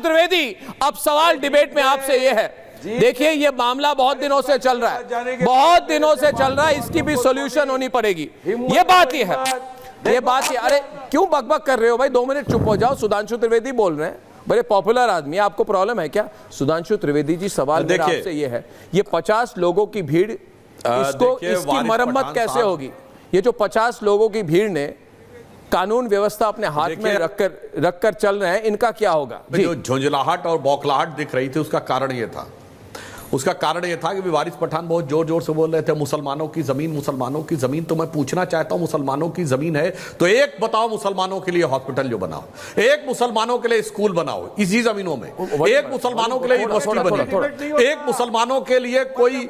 त्रिवेदी, अब सवाल डिबेट में आपसे ये है, देखिए ये मामला बहुत दिनों से चल रहा है, बहुत दिनों से चल रहा है, इसकी भी सॉल्यूशन होनी पड़ेगी। ये बात ही है, ये बात ही। अरे क्यों बकबक कर रहे हो भाई, 2 मिनट चुप हो जाओ। सुधांशु त्रिवेदी बोल रहे हैं, बड़े पॉपुलर आदमी, आपको प्रॉब्लम है क्या? सुधांशु त्रिवेदी जी, सवाल मेरा आपसे ये है, ये 50 लोगों की भीड़, इसकी मरम्मत कैसे होगी? ये जो 50 लोगों की भीड़ ने कानून व्यवस्था अपने हाथ में रखकर चल रहे हैं, इनका क्या होगा? जो झुंझलाहट और बौखलाहट दिख रही थी, उसका कारण ये था, उसका कारण यह था कि वारिस पठान बहुत जोर जोर से बोल रहे थे मुसलमानों की जमीन, मुसलमानों की जमीन। तो मैं पूछना चाहता हूं, मुसलमानों की जमीन है तो एक बताओ मुसलमानों के लिए हॉस्पिटल जो बनाओ, एक मुसलमानों के लिए स्कूल बनाओ इसी जमीनों में, एक मुसलमानों के लिए यूनिवर्सिटी बने, एक मुसलमानों के लिए कोई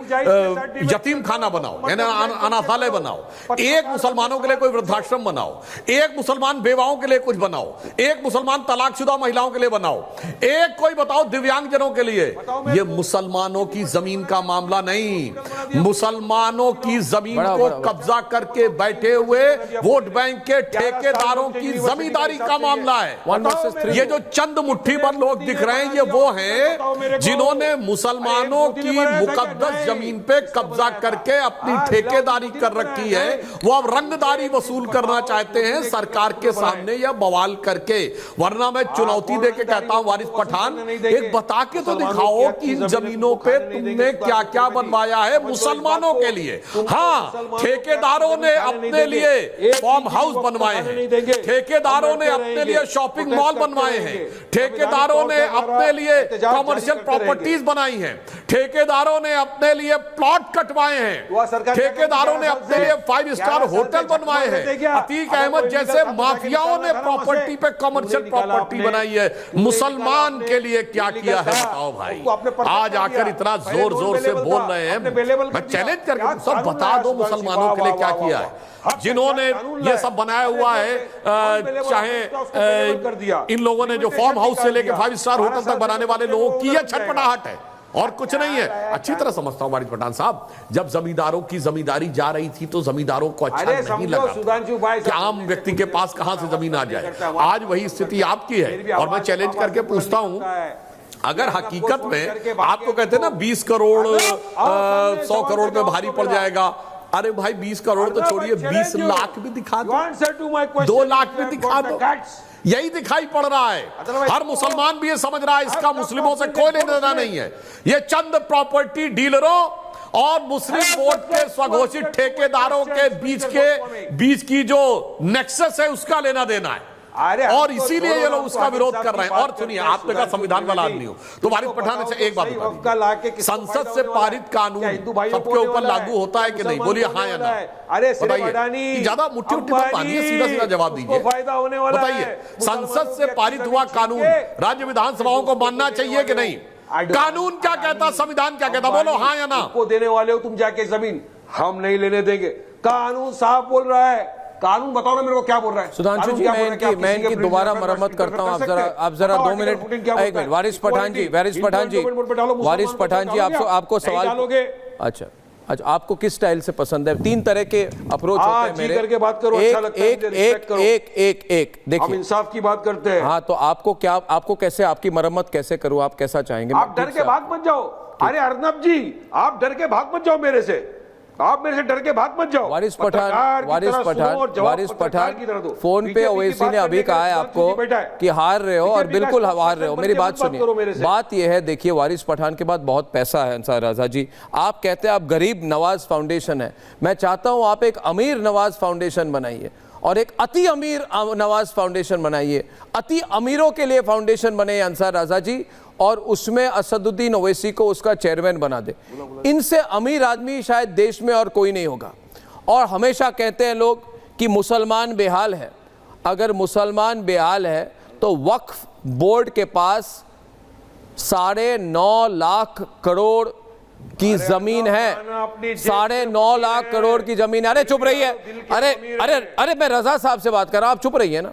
यतीम खाना बनाओ यानी अनाथालय बनाओ, एक मुसलमानों के लिए कोई वृद्धाश्रम बनाओ, एक मुसलमान बेवाओं के लिए कुछ बनाओ, एक मुसलमान तलाकशुदा महिलाओं के लिए बनाओ, एक कोई बताओ दिव्यांगजनों के लिए। ये मुसलमानों की जमीन का मामला नहीं, मुसलमानों की जमीन को कब्जा करके बैठे हुए वोट बैंक के ठेकेदारों की जमींदारी का मामला है। ये जो चंद मुट्ठी भर लोग दिख रहे हैं, ये वो हैं जिन्होंने मुसलमानों की मुकद्दस जमीन पे कब्जा करके अपनी ठेकेदारी कर रखी है। वो अब रंगदारी वसूल करना चाहते हैं सरकार के सामने या बवाल करके। वरना मैं चुनौती देके कहता हूं वारिस पठान, एक बता के तो दिखाओ कि इन जमीनों पे तुमने क्या क्या बनवाया है मुसलमानों के लिए। हाँ, ठेकेदारों ने अपने लिए फार्म हाउस बनवाए हैं, ठेकेदारों ने अपने लिए शॉपिंग मॉल बनवाए हैं, ठेकेदारों ने अपने लिए कॉमर्शियल प्रॉपर्टीज बनाई हैं, ठेकेदारों ने अपने लिए प्लॉट कटवाए हैं, ठेकेदारों ने अपने लिए 5 स्टार होटल बनवाए हैं। अतीक अहमद जैसे माफियाओं ने प्रॉपर्टी पे कॉमर्शियल प्रॉपर्टी बनाई है। मुसलमान के लिए क्या किया है बताओ भाई। आज आकर इतना जोर जोर से बोल रहे हैं, मैं चैलेंज करके सब बता दो मुसलमानों के लिए क्या किया है। जिन्होंने ये सब बनाया हुआ है, चाहे इन लोगों ने जो फार्म हाउस से लेकर 5 स्टार होटल तक बनाने वाले लोगों की यह छटपटाहट है और कुछ नहीं है। अच्छी तरह समझता हूं वारिस पठान साहब, जब जमींदारों की जमींदारी जा रही थी तो जमींदारों को अच्छा नहीं लगा कि आम व्यक्ति के पास कहां से जमीन आ जाए। आज वही स्थिति आपकी है और मैं चैलेंज करके पूछता हूं, अगर हकीकत में आपको कहते हैं ना 20 करोड़ 100 करोड़ में भारी पड़ जाएगा, अरे भाई 20 करोड़ तो छोड़िए, 20 लाख भी दिखा दो, 2 लाख भी दिखा दो, यही दिखाई पड़ रहा है। हर मुसलमान भी ये समझ रहा है इसका मुस्लिमों से कोई लेना देना नहीं है। ये चंद प्रॉपर्टी डीलरों और मुस्लिम वोट के स्वघोषित ठेकेदारों के बीच की जो नेक्सस है उसका लेना देना है और इसीलिए ये लोग उसका विरोध कर रहे हैं। और सुनिए, आपने कहा संविधान वाला आदमी हो तो वारिस पठान से एक बात बता, संसद से पारित कानून सबके ऊपर लागू होता है कि नहीं? बोलिए हाँ या ना। बताइए, ज्यादा मुट्ठी मत मानिए, सीधा सीधा जवाब दीजिए। बताइए, संसद से पारित हुआ कानून राज्य विधानसभाओं को मानना चाहिए कि नहीं? कानून क्या कहता, संविधान क्या कहता? बोलो हाँ या ना। देने वाले हो तुम जाके जमीन, हम नहीं लेने देंगे। कानून साफ बोल रहा है। कानून बताओ ना मेरे को क्या बोल रहा है। सुधांशु जी, मैं इनकी दोबारा मरम्मत करता हूं। आप जरा 2 मिनट, एक मिनट। वारिस पठान जी, आपको सवाल, अच्छा, आपको किस स्टाइल से पसंद है? 3 तरह के अप्रोच होते हैं मेरे। करके बात करो, अच्छा लगता है मुझे, रिस्पेक्ट करो। एक देखिए, हम इंसाफ की बात करते हैं। हाँ, तो आपको कैसे, आपकी मरम्मत कैसे करूं? आप कैसा चाहेंगे? आप डर के भाग मत जाओ। अरे अर्नब जी, आप डर के भाग मत जाओ मेरे से, आप मेरे से डर के भाग मत जाओ। वारिस पठान फोन पे ओवैसी ने अभी कहा है आपको कि हार रहे हो और बिल्कुल हार रहे हो। मेरी बात सुनिए, बात यह है, देखिए वारिस पठान के पास बहुत पैसा है अंसार राजा जी। आप कहते हैं आप गरीब नवाज फाउंडेशन है, मैं चाहता हूं आप एक अमीर नवाज फाउंडेशन बनाइए और एक अति अमीर नवाज फाउंडेशन बनाइए। अति अमीरों के लिए फाउंडेशन बने अंसार राजा जी, और उसमें असदुद्दीन ओवैसी को उसका चेयरमैन बना दे। इनसे अमीर आदमी शायद देश में और कोई नहीं होगा। और हमेशा कहते हैं लोग कि मुसलमान बेहाल है। अगर मुसलमान बेहाल है तो वक्फ बोर्ड के पास 9.5 लाख करोड़ की जमीन है, 9.5 लाख करोड़ की जमीन। अरे चुप रही है, अरे मैं रजा साहब से बात कर रहा हूं, आप चुप रही है ना।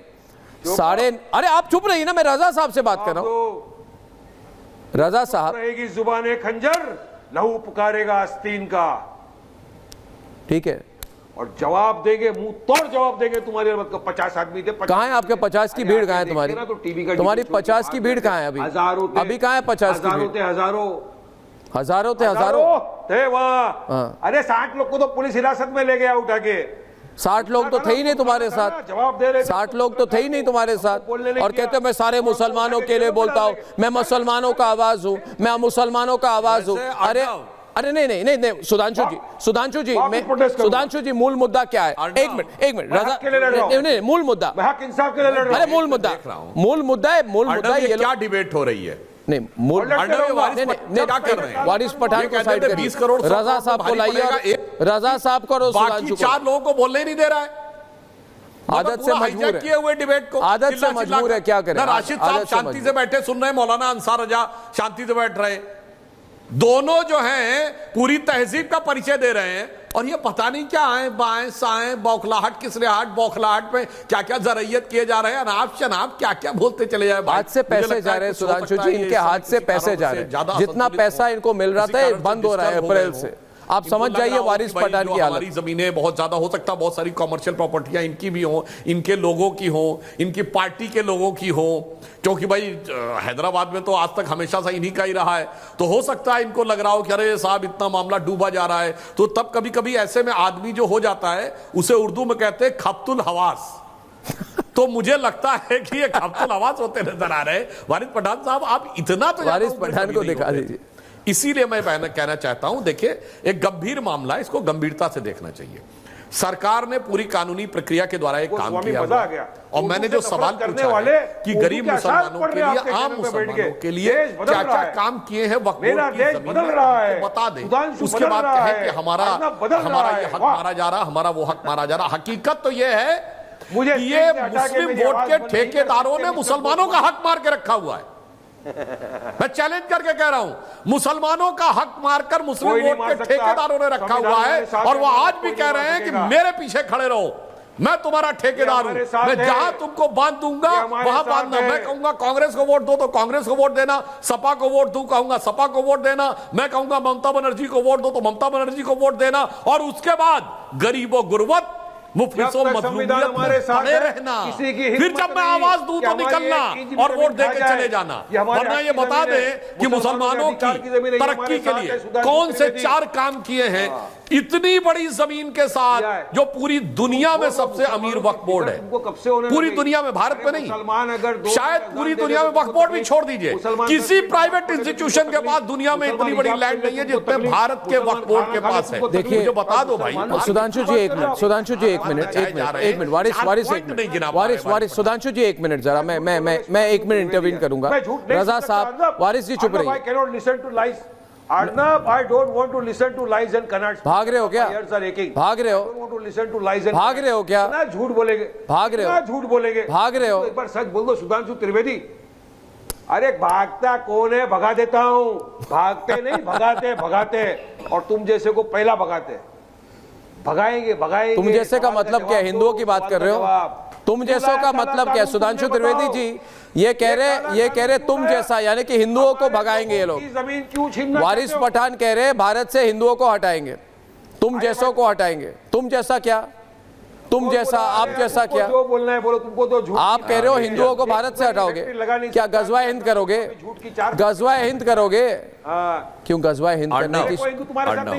अरे आप चुप रही है ना, मैं रजा साहब से बात कर रहा हूं। रजा साहब, रहेगी जुबाने खंजर, लहू पुकारेगा आस्तीन का। ठीक है, और जवाब देंगे, मुंह तोड़ जवाब देंगे। तुम्हारे 50 आदमी थे। कहाँ है आपके 50 की भीड़? कहाँ है तुम्हारी? तो टीवी का तुम्हारी 50 की भीड़ कहाँ है अभी? हजारों थे। अभी कहाँ है 50 की भीड़? हजारों थे हजारों थे वहाँ। अरे 60 लोग को तो पुलिस हिरासत में ले गया उठा के। 60 लोग तो थे ही नहीं तुम्हारे साथ। जवाब दे रहे 60 लोग तो थे ही नहीं तुम्हारे साथ। और कहते मैं सारे मुसलमानों के लिए बोलता हूँ, मैं मुसलमानों का आवाज हूँ, मैं मुसलमानों का आवाज हूँ। अरे नहीं सुधांशु जी मूल मुद्दा क्या है? एक मिनट रजा, नहीं मूल मुद्दा, इंसाफ के लिए लड़ रहा हूं। अरे मूल मुद्दा है ये क्या डिबेट हो रही है? नहीं मूल क्या कर रहे हैं? वारिस पठान को साइड करिए, 20 करोड़ रजा साहब को लाइए, रजा साहब को और बाकी 4 लोगों को बोलने ही नहीं दे रहा है। आदत से मजबूर है, किए हुए डिबेट को आदत से मजबूर है, क्या करें? राशिद साहब शांति से बैठे सुन रहे हैं, मौलाना अंसार रजा शांति से बैठ रहे, दोनों जो हैं पूरी तहजीब का परिचय दे रहे हैं। और ये पता नहीं क्या है, बाएं साएं बौखलाहट, किसलिहाट बौखलाहट में क्या क्या जरैयत किए जा रहे हैं, अनाप शनाप क्या क्या बोलते चले जाए। हाथ से पैसे जा रहे हैं सुधांशु जी, इनके हाथ से पैसे जा रहे हैं। जितना पैसा इनको मिल रहा था बंद हो रहा है अप्रैल से। आप समझ जाइए वारिस पठान की हालत। हमारी जमीनें बहुत ज्यादा हो सकता है, बहुत सारी कॉमर्शियल प्रॉपर्टियां इनकी भी हो, इनके लोगों की हो, इनकी पार्टी के लोगों की हो, क्योंकि भाई हैदराबाद में तो आज तक हमेशा से इन्हीं का ही रहा है। तो हो सकता है इनको लग रहा हो कि अरे साहब इतना मामला डूबा जा रहा है। तो तब कभी कभी ऐसे में आदमी जो हो जाता है उसे उर्दू में कहते हैं खप्तुल हवास। तो मुझे लगता है कि ये खप्तुल हवास होते नजर आ रहे हैं। वारिस पठान साहब आप इतना तो वारिस पठान को दिखा दीजिए। इसीलिए मैं कहना चाहता हूं, देखिए एक गंभीर मामला है, इसको गंभीरता से देखना चाहिए। सरकार ने पूरी कानूनी प्रक्रिया के द्वारा एक काम किया और मैंने जो सवाल पूछा है कि गरीब मुसलमानों के लिए, आम मुसलमानों के लिए क्या क्या काम किए हैं वक्फ बोर्ड की जमीन में, बता दें। उसके बाद कहें कि हमारा ये हक मारा जा रहा, हमारा वो हक मारा जा रहा। हकीकत तो ये है कि ये मुस्लिम वोट के ठेकेदारों ने मुसलमानों का हक मार के रखा हुआ है। मैं चैलेंज करके कह रहा हूं, मुसलमानों का हक मारकर मुस्लिम वोट के ठेकेदारों ने रखा हुआ है। और वो आज भी कह रहे हैं कि मेरे पीछे खड़े रहो, मैं तुम्हारा ठेकेदार हूं, मैं जहां तुमको बांध दूंगा वहां बांधना। मैं कहूंगा कांग्रेस को वोट दो तो कांग्रेस को वोट देना, सपा को वोट दूं कहूंगा सपा को वोट देना, मैं कहूंगा ममता बनर्जी को वोट दो तो ममता बनर्जी को वोट देना। और उसके बाद गरीबों गुरबत मुफ्लिसों मजलूमियत पड़े रहना, फिर जब मैं आवाज दूं तो निकलना और वोट देके चले जाना। वरना ये बता दें कि मुसलमानों की तरक्की के लिए कौन से 4 काम किए हैं इतनी बड़ी जमीन के साथ, जो पूरी दुनिया में सबसे अमीर वक्फ बोर्ड है। पूरी दुनिया में, भारत में नहीं, शायद पूरी दुनिया में वक्फ बोर्ड भी छोड़ दीजिए, किसी प्राइवेट इंस्टीट्यूशन के पास दुनिया में इतनी बड़ी लैंड नहीं है जितने भारत के वक्फ बोर्ड के पास है। देखिए मुझे बता दो भाई। सुधांशु जी एक मिनट, वारिस सुधांशु जी एक मिनट जरा, मैं 1 मिनट इंटरवीन करूंगा। रजा साहब, वारिस जी चुप रहिए। Arnab, I don't want to listen to lies and canards. भाग रहे हो क्या? भाग रहे हो? I don't want to listen to lies and भाग रहे हो क्या? ना झूठ बोलेंगे, भाग रहे हो? ना झूठ बोलेंगे, भाग रहे हो? तो एक बार सच बोल दो सुधांशु त्रिवेदी। अरे भागता कौन है? भगा देता हूं। भागते नहीं, भगाते। और तुम जैसे को पहला भगाते, भगाएंगे। तुम जैसे का मतलब क्या? हिंदुओं की बात कर रहे हो? तुम जैसों का मतलब क्या? सुधांशु त्रिवेदी जी ये कह रहे तुम जैसा, यानी कि हिंदुओं को भगाएंगे ये लोग। जमीन क्यों छीनना? वारिस पठान कह रहे भारत से हिंदुओं को हटाएंगे, तुम जैसों को हटाएंगे। तुम जैसा क्या? तुम जैसा, आप जैसा क्या? जो बोलना है बोलो, तुमको तो झूठ। आप कह रहे हो हिंदुओं को भारत से हटाओगे, क्या गजवा हिंद करोगे? गजवा हिंद करोगे? क्यों गजवा हिंद करने की